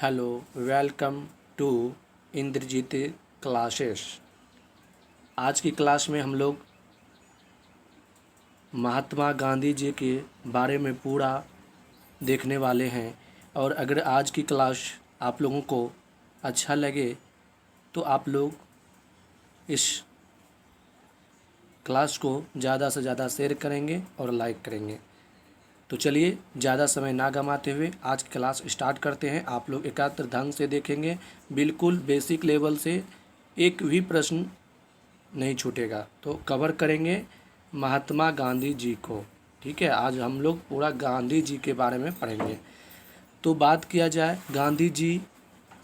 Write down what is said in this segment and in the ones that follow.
Hello, welcome to Indrajit classes. आज की class में हम लोग महात्मा गांधी जी के बारे में पूरा देखने वाले हैं। और अगर आज की क्लास आप लोगों को अच्छा लगे तो आप लोग इस क्लास को ज़्यादा से ज़्यादा शेयर करेंगे और लाइक करेंगे। तो चलिए ज़्यादा समय ना गंवाते हुए आज क्लास स्टार्ट करते हैं। आप लोग एकाग्र ढंग से देखेंगे, बिल्कुल बेसिक लेवल से एक भी प्रश्न नहीं छूटेगा। तो कवर करेंगे महात्मा गांधी जी को। ठीक है, आज हम लोग पूरा गांधी जी के बारे में पढ़ेंगे। तो बात किया जाए गांधी जी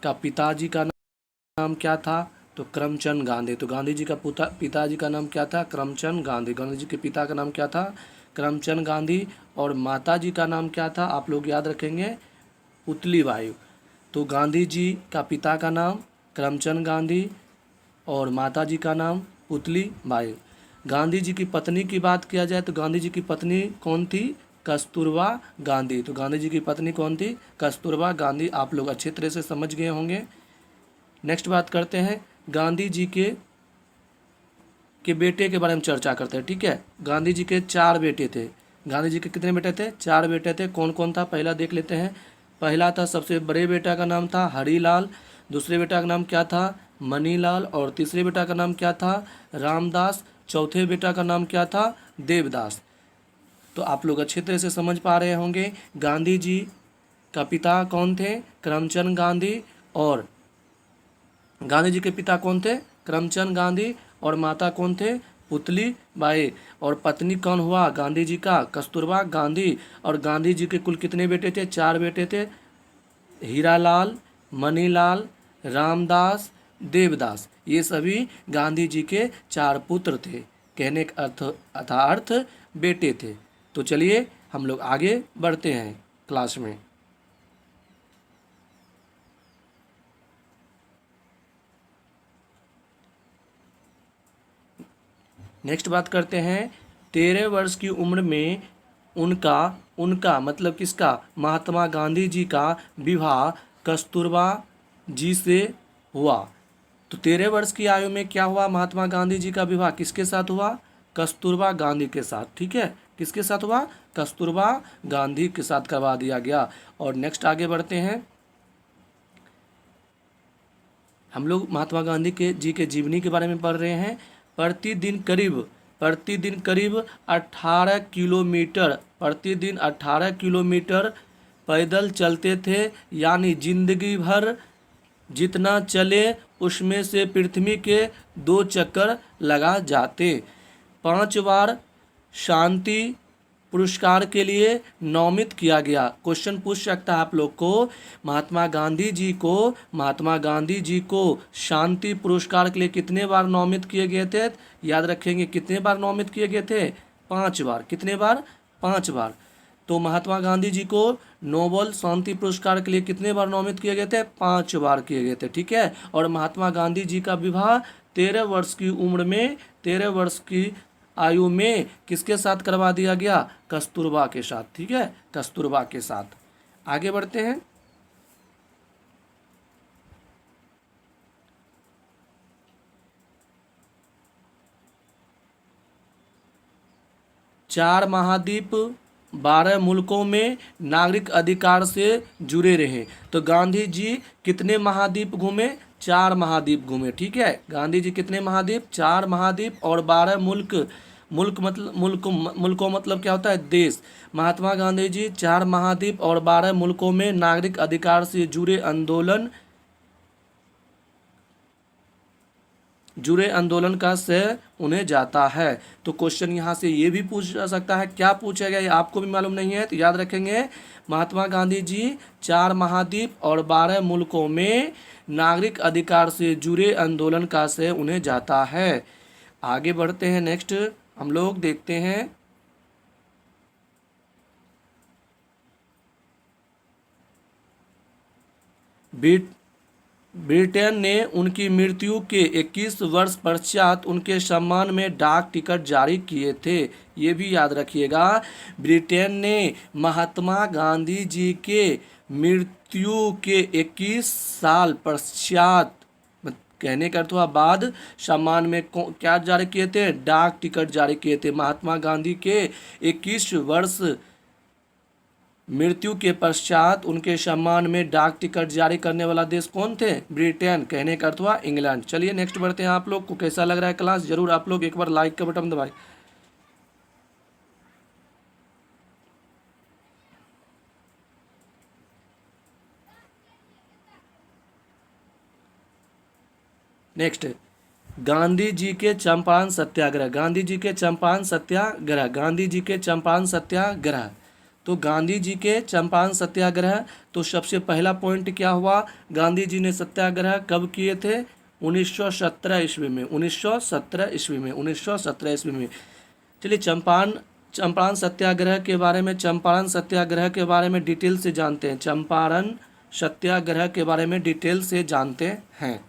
का पिताजी का नाम क्या था, तो करमचंद गांधी। तो गांधी जी का पिताजी का नाम क्या था? करमचंद गांधी। गांधी जी के पिता का नाम क्या था? करमचंद गांधी। और माता जी का नाम क्या था? आप लोग याद रखेंगे, पुतली बाई। तो गांधी जी का पिता का नाम करमचंद गांधी और माता जी का नाम पुतली बाई। गांधी जी की पत्नी की बात किया जाए तो गांधी जी की पत्नी कौन थी? कस्तूरबा गांधी। तो गांधी जी की पत्नी कौन थी? कस्तूरबा गांधी। आप लोग अच्छे तरह से समझ गए होंगे। नेक्स्ट बात करते हैं गांधी जी के बेटे के बारे में चर्चा करते हैं। ठीक है, गांधी जी के 4 बेटे थे। गांधी जी के कितने बेटे थे? 4 बेटे थे। कौन कौन था पहला देख लेते हैं। पहला था, सबसे बड़े बेटा का नाम था हरीलाल। दूसरे बेटा का नाम क्या था? मनीलाल। और तीसरे बेटा का नाम क्या था? रामदास। चौथे बेटा का नाम क्या था? देवदास। तो आप लोग अच्छी तरह से समझ पा रहे होंगे गांधी जी का पिता कौन थे? करमचंद गांधी। और गांधी जी के पिता कौन थे? करमचंद गांधी। और माता कौन थे? पुतली बाई। और पत्नी कौन हुआ गांधी जी का? कस्तूरबा गांधी। और गांधी जी के कुल कितने बेटे थे? 4 बेटे थे, हीरालाल, मनीलाल, रामदास, देवदास। ये सभी गांधी जी के 4 पुत्र थे। कहने का अर्थ बेटे थे। तो चलिए हम लोग आगे बढ़ते हैं क्लास में। नेक्स्ट बात करते हैं 13 वर्ष की उम्र में उनका उनका मतलब किसका? महात्मा गांधी जी का विवाह कस्तूरबा जी से हुआ। तो 13 वर्ष की आयु में क्या हुआ? महात्मा गांधी जी का विवाह किसके साथ हुआ? कस्तूरबा गांधी के साथ। ठीक है, किसके साथ हुआ? कस्तूरबा गांधी के साथ करवा दिया गया। और नेक्स्ट आगे बढ़ते हैं। हम लोग महात्मा गांधी के जी के जीवनी के बारे में पढ़ रहे हैं। प्रतिदिन करीब 18 किलोमीटर पैदल चलते थे। यानी जिंदगी भर जितना चले उसमें से पृथ्वी के 2 चक्कर लगा जाते। 5 बार शांति पुरस्कार के लिए नामित किया गया। क्वेश्चन पूछ सकता है आप लोग को, महात्मा गांधी जी को शांति पुरस्कार के लिए कितने बार नामित किए गए थे? याद रखेंगे, कितने बार नामित किए गए थे? 5 बार। कितने बार? 5 बार। तो महात्मा गांधी जी को नोबेल शांति पुरस्कार के लिए कितने बार नामित किए गए थे? 5 बार किए गए थे। ठीक है, और महात्मा गांधी जी का विवाह 13 वर्ष की आयु में किसके साथ करवा दिया गया? कस्तूरबा के साथ। ठीक है, कस्तूरबा के साथ। आगे बढ़ते हैं। चार महाद्वीप 12 मुल्कों में नागरिक अधिकार से जुड़े रहे। तो गांधी जी कितने महाद्वीप घूमे? 4 महाद्वीप घूमे। ठीक है, गांधी जी कितने महाद्वीप? 4 महाद्वीप और 12 मुल्कों मतलब क्या होता है? देश। महात्मा गांधी जी 4 महाद्वीप और 12 मुल्कों में नागरिक अधिकार से जुड़े आंदोलन का श्रेय उन्हें जाता है। तो क्वेश्चन यहाँ से ये भी पूछ जा सकता है, क्या पूछेगा ये आपको भी मालूम नहीं है तो याद रखेंगे, महात्मा गांधी जी 4 महाद्वीप और 12 मुल्कों में नागरिक अधिकार से जुड़े आंदोलन का श्रेय उन्हें जाता है। आगे बढ़ते हैं। नेक्स्ट हम लोग देखते हैं ब्रिटेन ने उनकी मृत्यु के 21 वर्ष पश्चात उनके सम्मान में डाक टिकट जारी किए थे। ये भी याद रखिएगा, ब्रिटेन ने महात्मा गांधी जी के मृत्यु के 21 साल पश्चात, कहने का अर्थ हुआ बाद, सम्मान में क्या जारी किए थे? डाक टिकट जारी किए थे। महात्मा गांधी के 21 वर्ष मृत्यु के पश्चात उनके सम्मान में डाक टिकट जारी करने वाला देश कौन थे? ब्रिटेन। कहने का अर्थ हुआ इंग्लैंड। चलिए नेक्स्ट बढ़ते हैं। आप लोग को कैसा लग रहा है क्लास? जरूर आप लोग एक बार लाइक का बटन दबाएं। नेक्स्ट, गांधी जी के चंपारण सत्याग्रह। गांधी जी के चंपारण सत्याग्रह। गांधी जी के चंपारण सत्याग्रह। तो गांधी जी के चंपारण सत्याग्रह, तो सबसे पहला पॉइंट क्या हुआ? गांधी जी ने सत्याग्रह कब किए थे? 1917 ईस्वी में। 1917 ईस्वी में। 1917 ईस्वी में। चलिए चंपारण सत्याग्रह के बारे में, चंपारण सत्याग्रह के बारे में डिटेल से जानते हैं। चंपारण सत्याग्रह के बारे में डिटेल से जानते हैं।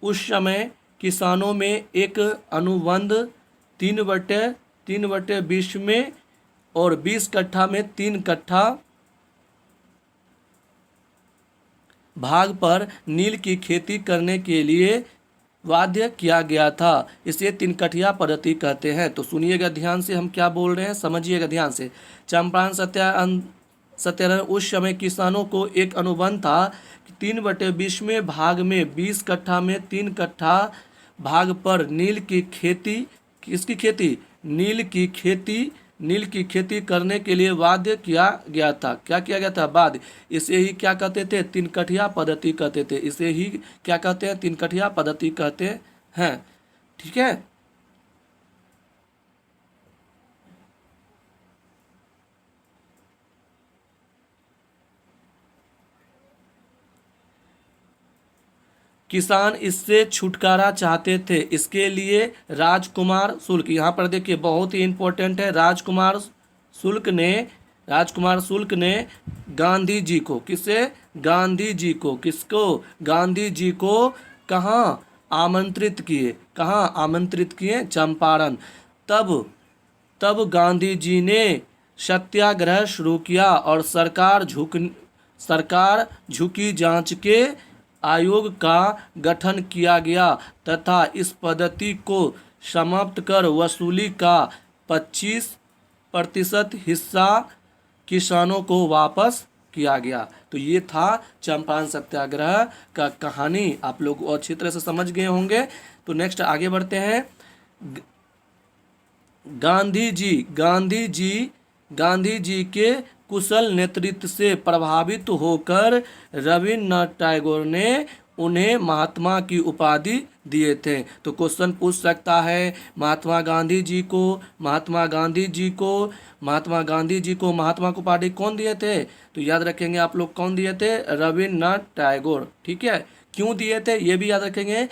उस समय किसानों में एक अनुबंध 3/20 में और 20 कट्ठा में 3 कट्ठा भाग पर नील की खेती करने के लिए बाध्य किया गया था। इसे 3 कठिया पद्धति कहते हैं। तो सुनिएगा ध्यान से, हम क्या बोल रहे हैं समझिएगा ध्यान से। चंपारण सत्याग्रह उस समय किसानों को एक अनुबंध था कि 3/20 भाग में 20 कट्ठा में 3 कट्ठा भाग पर नील की खेती, किसकी खेती? नील की खेती करने के लिए बाध्य किया गया था। क्या किया गया था? बाध्य। इसे ही क्या कहते थे? 3 कठिया पद्धति कहते थे। इसे ही क्या कहते हैं? 3 कठिया पद्धति कहते हैं। ठीक है। किसान इससे छुटकारा चाहते थे। इसके लिए राजकुमार शुल्क, यहाँ पर देखिए बहुत ही इंपॉर्टेंट है। राजकुमार शुल्क ने गांधी जी को, गांधी जी को कहाँ आमंत्रित किए? कहाँ आमंत्रित किए? चंपारण। तब गांधी जी ने सत्याग्रह शुरू किया और सरकार झुकी जांच के आयोग का गठन किया गया तथा इस पद्धति को समाप्त कर वसूली का 25% हिस्सा किसानों को वापस किया गया। तो ये था चंपारण सत्याग्रह का कहानी। आप लोग अच्छी तरह से समझ गए होंगे। तो नेक्स्ट आगे बढ़ते हैं। गांधी जी के कुशल नेतृत्व से प्रभावित होकर रविन्द्रनाथ टैगोर ने उन्हें महात्मा की उपाधि दिए थे। तो क्वेश्चन पूछ सकता है, महात्मा गांधी जी को महात्मा की उपाधि कौन दिए थे? तो याद रखेंगे आप लोग, कौन दिए थे? रविन्द्रनाथ टैगोर। ठीक है। क्यों दिए थे ये भी याद रखेंगे।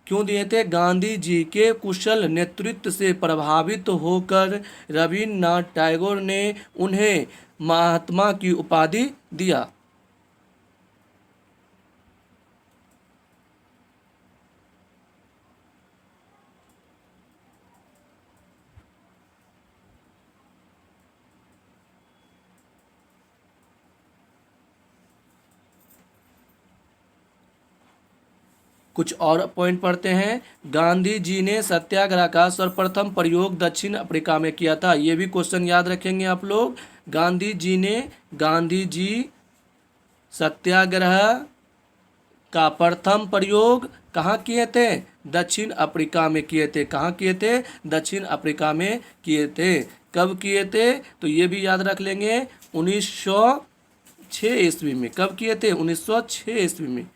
क्यों दिए थे? गांधी जी के कुशल नेतृत्व से प्रभावित होकर रविन्द्रनाथ टैगोर ने उन्हें महात्मा की उपाधि दिया। कुछ और पॉइंट पढ़ते हैं। गांधी जी ने सत्याग्रह का सर्वप्रथम प्रयोग दक्षिण अफ्रीका में किया था। ये भी क्वेश्चन याद रखेंगे आप लोग। गांधी जी सत्याग्रह का प्रथम प्रयोग कहाँ किए थे? दक्षिण अफ्रीका में किए थे। कहाँ किए थे? दक्षिण अफ्रीका में किए थे। कब किए थे? तो ये भी याद रख लेंगे, 1906 ईस्वी में। कब किए थे? 1906 ईस्वी में।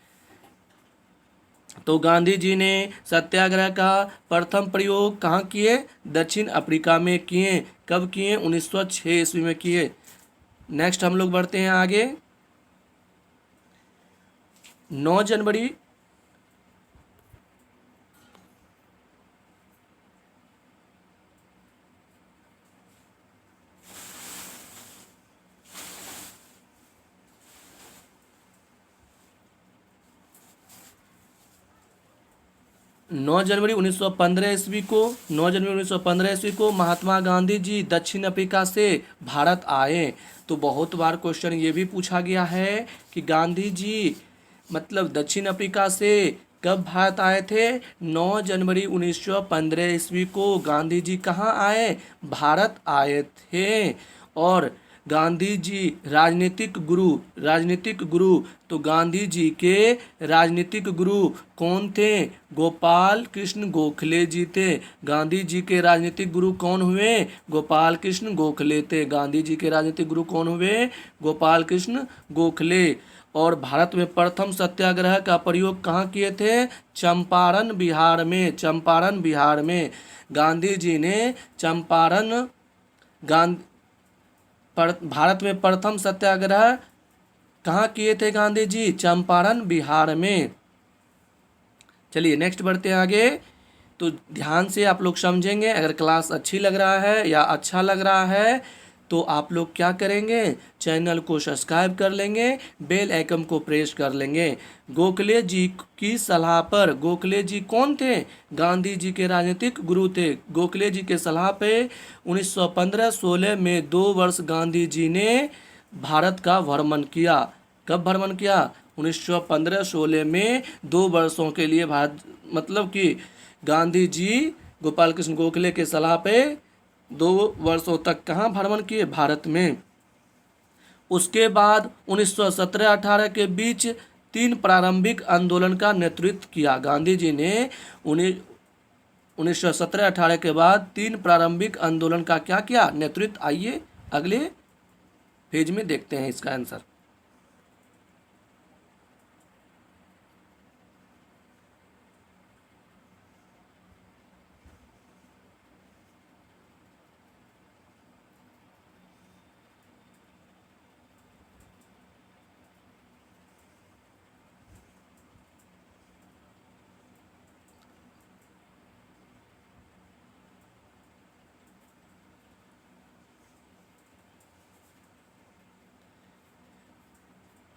तो गांधी जी ने सत्याग्रह का प्रथम प्रयोग कहाँ किए? दक्षिण अफ्रीका में किए। कब किए? 1906 ईस्वी में किए। नेक्स्ट हम लोग बढ़ते हैं आगे। 9 जनवरी 9 जनवरी 1915 ईस्वी को 9 जनवरी 1915 ईस्वी को महात्मा गांधी जी दक्षिण अफ्रीका से भारत आए। तो बहुत बार क्वेश्चन ये भी पूछा गया है कि गांधी जी मतलब दक्षिण अफ्रीका से कब भारत आए थे। 9 जनवरी 1915 ईस्वी को गांधी जी कहाँ आए, भारत आए थे। और गांधी जी राजनीतिक गुरु, तो गांधी जी के राजनीतिक गुरु कौन थे, गोपाल कृष्ण गोखले जी थे। गांधी जी के राजनीतिक गुरु कौन हुए, गोपाल कृष्ण गोखले थे। गांधी जी के राजनीतिक गुरु कौन हुए, गोपाल कृष्ण गोखले। और भारत में प्रथम सत्याग्रह का प्रयोग कहाँ किए थे, चंपारण बिहार में। चंपारण बिहार में गांधी जी ने भारत में प्रथम सत्याग्रह कहाँ किए थे गांधी जी, चंपारण बिहार में। चलिए नेक्स्ट बढ़ते हैं आगे। तो ध्यान से आप लोग समझेंगे। अगर क्लास अच्छी लग रहा है या अच्छा लग रहा है तो आप लोग क्या करेंगे, चैनल को सब्सक्राइब कर लेंगे, बेल आइकन को प्रेस कर लेंगे। गोखले जी की सलाह पर, गोखले जी कौन थे, गांधी जी के राजनीतिक गुरु थे। गोखले जी के सलाह पे 1915-16 में 2 वर्ष गांधी जी ने भारत का भ्रमण किया। कब भ्रमण किया, 1915-16 में 2 वर्षों के लिए भारत, मतलब कि गांधी जी गोपाल कृष्ण गोखले के सलाह पे 2 वर्षों तक कहाँ भ्रमण किए, भारत में। उसके बाद 1917-18 के बीच 3 प्रारंभिक आंदोलन का नेतृत्व किया। गांधी जी ने 1917-18 के बाद 3 प्रारंभिक आंदोलन का क्या किया, नेतृत्व। आइए अगले पेज में देखते हैं इसका आंसर।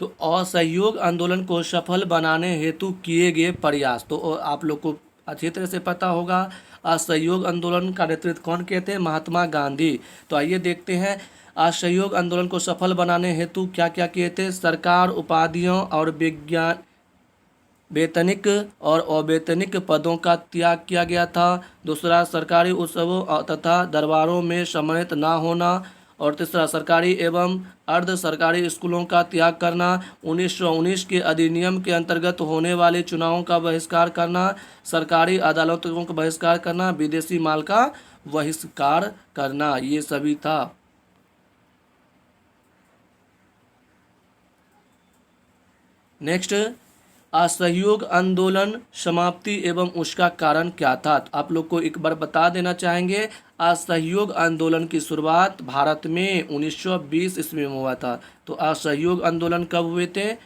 तो असहयोग आंदोलन को सफल बनाने हेतु किए गए प्रयास, तो आप लोग को अच्छी तरह से पता होगा असहयोग आंदोलन का नेतृत्व कौन किए थे, महात्मा गांधी। तो आइए देखते हैं असहयोग आंदोलन को सफल बनाने हेतु क्या क्या किए थे। सरकार उपाधियों और वेतनिक और अवैतनिक पदों का त्याग किया गया था। दूसरा, सरकारी उत्सवों तथा दरबारों में सम्मिलित ना होना। और तीसरा, सरकारी एवं अर्ध सरकारी स्कूलों का त्याग करना। 1919 के अधिनियम के अंतर्गत होने वाले चुनावों का बहिष्कार करना। सरकारी अदालतों का बहिष्कार करना। विदेशी माल का बहिष्कार करना। ये सभी था। नेक्स्ट, असहयोग आंदोलन समाप्ति एवं उसका कारण क्या था। तो आप लोग को एक बार बता देना चाहेंगे, असहयोग आंदोलन की शुरुआत भारत में 1920 ईस्वी में हुआ था। तो असहयोग आंदोलन कब हुए थे,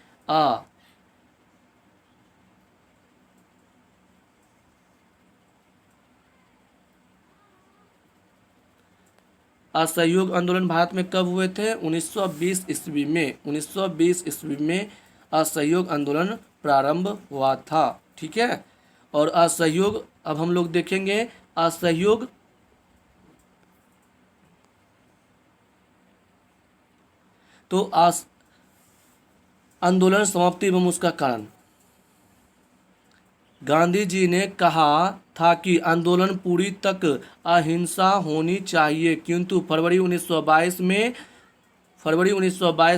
असहयोग आंदोलन भारत में कब हुए थे, 1920 ईस्वी में। 1920 ईस्वी में असहयोग आंदोलन प्रारंभ हुआ था। ठीक है। और असहयोग, अब हम लोग देखेंगे असहयोग तो आंदोलन समाप्ति एवं उसका कारण। गांधी जी ने कहा था कि आंदोलन पूरी तक अहिंसा होनी चाहिए, किंतु फरवरी 1922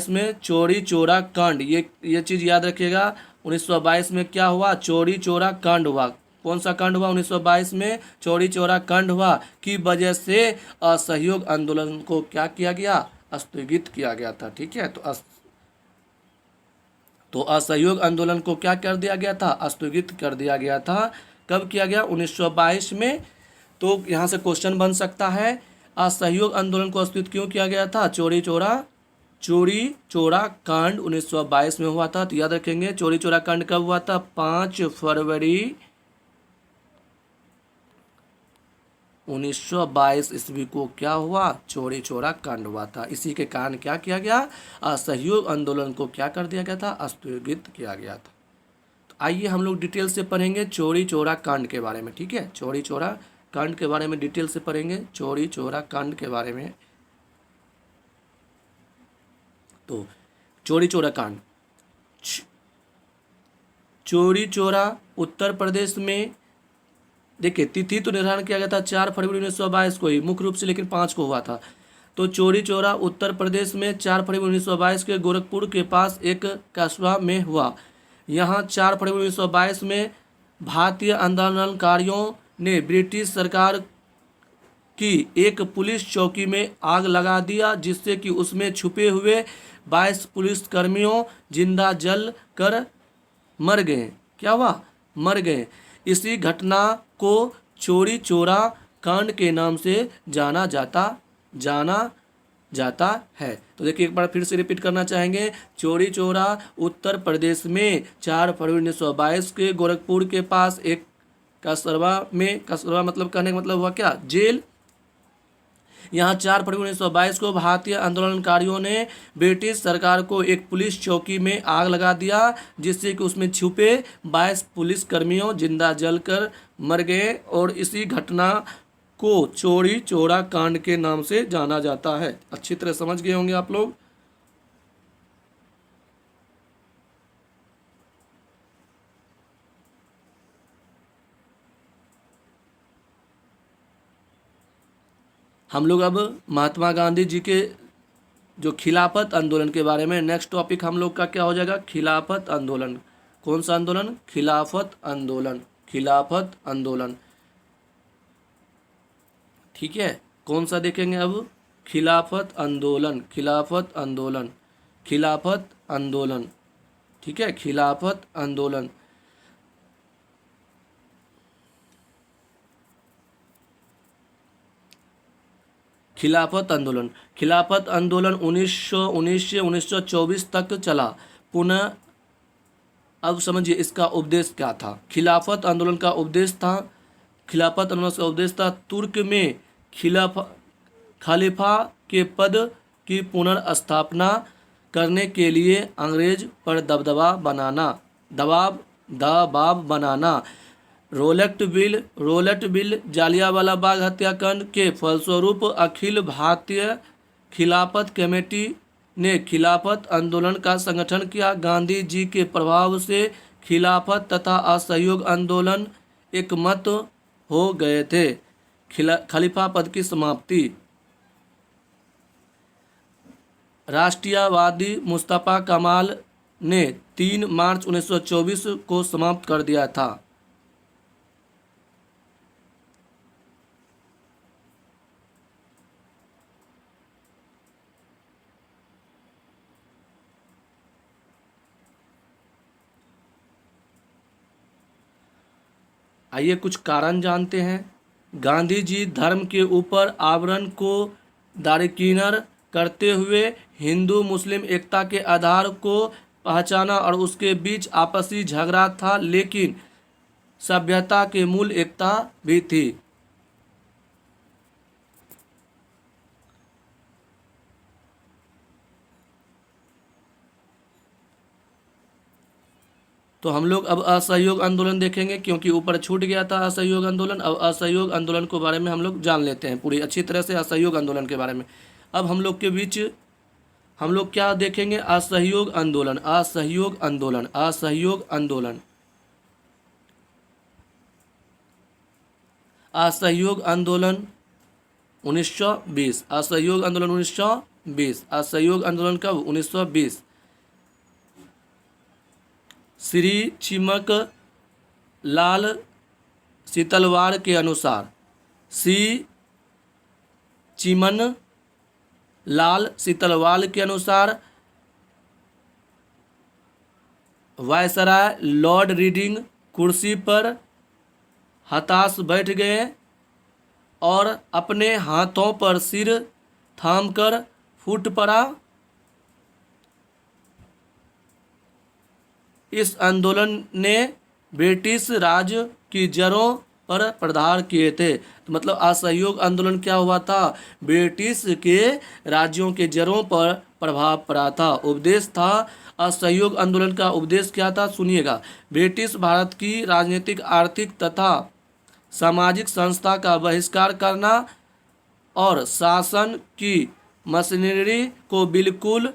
में चोरी चोरा कांड, ये चीज़ याद रखिएगा। 1922 में क्या हुआ, चोरी चोरा कांड हुआ। कौन सा कांड हुआ, 1922 में चोरी चोरा कांड हुआ की वजह से असहयोग आंदोलन को क्या किया गया, स्थगित किया गया था। ठीक है। तो असहयोग आंदोलन को क्या कर दिया गया था, स्थगित कर दिया गया था। कब किया गया, 1922 में। तो यहाँ से क्वेश्चन बन सकता है, असहयोग आंदोलन को स्थगित क्यों किया गया था, चोरी चोरा कांड 1922 में हुआ था। तो याद रखेंगे चोरी चोरा कांड कब हुआ था, 5 फरवरी 1922 ईस्वी को क्या हुआ, चोरी चोरा कांड हुआ था। इसी के कारण क्या किया गया, असहयोग आंदोलन को क्या कर दिया गया था, स्थगित किया गया था। तो आइए हम लोग डिटेल से पढ़ेंगे चौरी चौरा कांड के बारे में, ठीक है। चौरी चौरा कांड के बारे में डिटेल से पढ़ेंगे, चौरी चौरा कांड के बारे में। तो चौरी चौरा कांड, चौरी चौरा उत्तर प्रदेश में, देखिए तिथि तो निर्धारण किया गया था 4 फरवरी 1922 को ही मुख्य रूप से, लेकिन 5 को हुआ था। तो चौरी चौरा उत्तर प्रदेश में 4 फरवरी 1922 के गोरखपुर के पास एक कस्बा में हुआ। यहाँ 4 फरवरी 1922 में भारतीय आंदोलनकारियों ने ब्रिटिश सरकार की एक पुलिस चौकी में आग लगा दिया, जिससे कि उसमें छुपे हुए 22 पुलिसकर्मियों जिंदा जल कर मर गए। क्या हुआ? मर गए। इसी घटना को चौरी चौरा कांड के नाम से जाना जाता है। तो देखिए एक बार फिर से रिपीट करना चाहेंगे। चौरी चौरा उत्तर प्रदेश में 4 फरवरी 1922 के गोरखपुर के पास एक कस्बा में, कस्बा मतलब कहने का मतलब हुआ क्या? जेल। यहाँ 4 फरवरी 1922 को भारतीय आंदोलनकारियों ने ब्रिटिश सरकार को एक पुलिस चौकी में आग लगा दिया, जिससे कि उसमें छुपे 22 पुलिसकर्मियों जिंदा जलकर मर गए, और इसी घटना को चौरी चौरा कांड के नाम से जाना जाता है। अच्छी तरह समझ गए होंगे आप लोग। हम लोग अब महात्मा गांधी जी के जो खिलाफत आंदोलन के बारे में, नेक्स्ट टॉपिक हम लोग का क्या हो जाएगा? खिलाफत आंदोलन। कौन सा आंदोलन? खिलाफत आंदोलन। खिलाफत आंदोलन, ठीक है। कौन सा देखेंगे अब? खिलाफत आंदोलन। खिलाफत आंदोलन, खिलाफत आंदोलन, ठीक है। खिलाफत आंदोलन, खिलाफत आंदोलन, खिलाफत आंदोलन 1919 से 1924 तक चला। पुनः अब समझिए इसका उपदेश क्या था। खिलाफत आंदोलन का उपदेश था, खिलाफत आंदोलन का उपदेश था तुर्क में खलीफा के पद की पुनर्स्थापना करने के लिए अंग्रेज पर दबाव बनाना। रॉलेट बिल, जालियांवाला बाग हत्याकांड के फलस्वरूप अखिल भारतीय खिलाफत कमेटी ने खिलाफत आंदोलन का संगठन किया। गांधी जी के प्रभाव से खिलाफत तथा असहयोग आंदोलन एक मत हो गए थे। खलीफा पद की समाप्ति, राष्ट्रीयवादी मुस्तफा कमाल ने 3 मार्च 1924 को समाप्त कर दिया था। आइए कुछ कारण जानते हैं। गांधी जी धर्म के ऊपर आवरण को दारकिनार करते हुए हिंदू मुस्लिम एकता के आधार को पहचाना, और उसके बीच आपसी झगड़ा था, लेकिन सभ्यता के मूल एकता भी थी। तो हम लोग अब असहयोग आंदोलन देखेंगे, क्योंकि ऊपर छूट गया था असहयोग आंदोलन। अब असहयोग आंदोलन के बारे में हम लोग जान लेते हैं पूरी अच्छी तरह से असहयोग आंदोलन के बारे में। अब हम लोग के बीच हम लोग क्या देखेंगे? असहयोग आंदोलन, असहयोग आंदोलन, असहयोग आंदोलन, असहयोग आंदोलन 1920, असहयोग आंदोलन 1920, असहयोग आंदोलन कब? 1920। श्री चिमक लाल सीतलवाड़ के अनुसार, श्री चिमन लाल सीतलवाड़ के अनुसार वायसराय लॉर्ड रीडिंग कुर्सी पर हताश बैठ गए और अपने हाथों पर सिर थामकर फूट पड़ा। इस आंदोलन ने ब्रिटिश राज की जड़ों पर प्रहार किए थे। तो मतलब असहयोग आंदोलन क्या हुआ था? ब्रिटिश के राज्यों के जड़ों पर प्रभाव पड़ा था। उपदेश था असहयोग आंदोलन का उपदेश क्या था, सुनिएगा। ब्रिटिश भारत की राजनीतिक, आर्थिक तथा सामाजिक संस्था का बहिष्कार करना और शासन की मशीनरी को बिल्कुल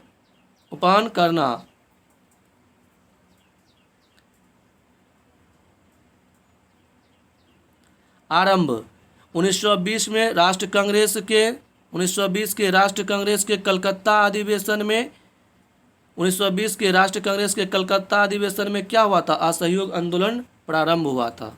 उपन करना। आरंभ 1920 में राष्ट्र कांग्रेस के 1920 के राष्ट्र कांग्रेस के कलकत्ता अधिवेशन में 1920 के राष्ट्र कांग्रेस के कलकत्ता अधिवेशन में क्या हुआ था, असहयोग आंदोलन प्रारंभ हुआ था।